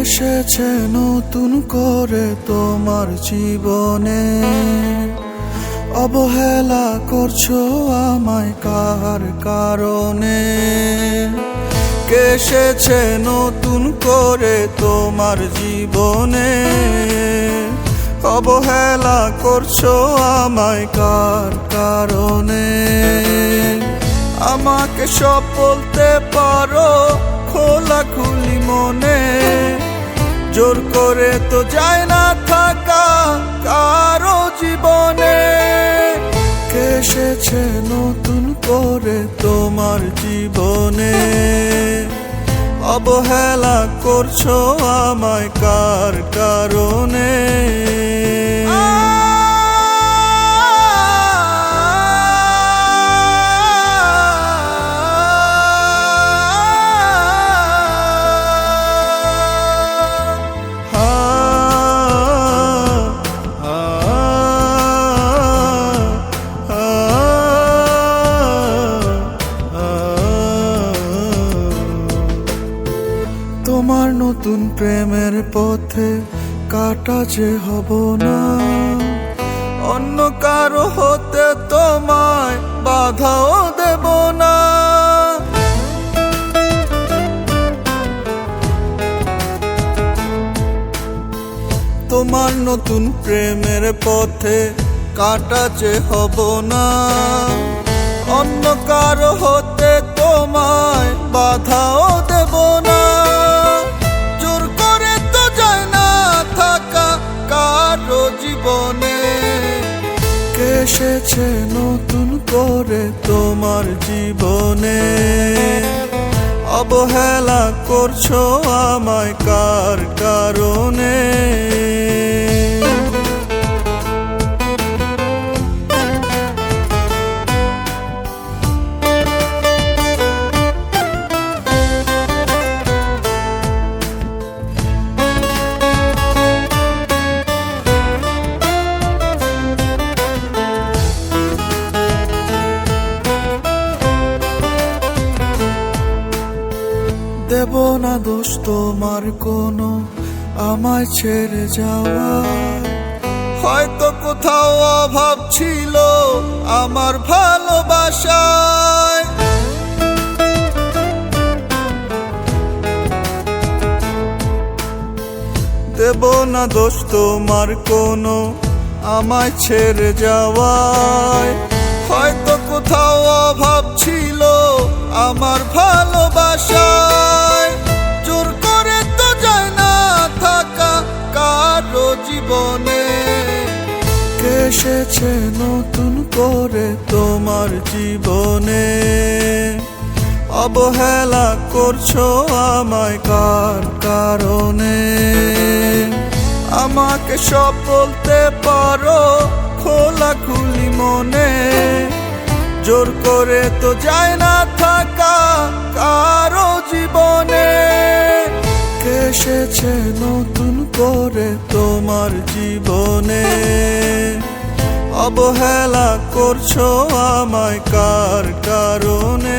এসেছে নতুন করে তোমার জীবনে, অবহেলা করছো আমায় কার কারণে? কে এসেছে নতুন করে তোমার জীবনে, অবহেলা করছো আমায় কার কারণে? আমাকে সব বলতে পারো খোলাখুলি মনে, জোর করে তো যায় না থাকা কারো জীবনে। কে এসেছে নতুন করে তোমার জীবনে, অবহেলা করছো আমায় কার কারণে? তোমার নতুন প্রেমের পথে কাটা যে হব না, অন্য কারো হতে তোমায় বাধাও দেব না। তোমার নতুন প্রেমের পথে কাটা যে হব না, অন্য কারো হতে তোমায় বাধাও দেব না। জোর করে তো যায় না থাকা কারো জীবনে। কে এসেছে নতুন করে তোমার জীবনে, অবহেলা করছো আমায় কার কারণে? দেব না দোষ তোমার কোনো আমায় ছেড়ে যাওয়া, হয়তো কোথাও অভাব ছিল আমার ভালোবাসায়। দেব না দোষ তোমার কোনো আমায় ছেড়ে যাওয়ায়, হয়তো কোথাও অভাব ছিল আমার ভালোবাসায়। জোর করে তো যায় না থাকা কারো জীবনে। কে এসেছে নতুন করে তোমার জীবনে, অবহেলা করছো আমায় কার কারণে? আমাকে সব বলতে পারো খোলাখুলি মনে, জোর করে তো যায় না থাকা কারো জীবনে। কে এসেছে নতুন করে তোমার জীবনে, অবহেলা করছো আমায় কার কারণে?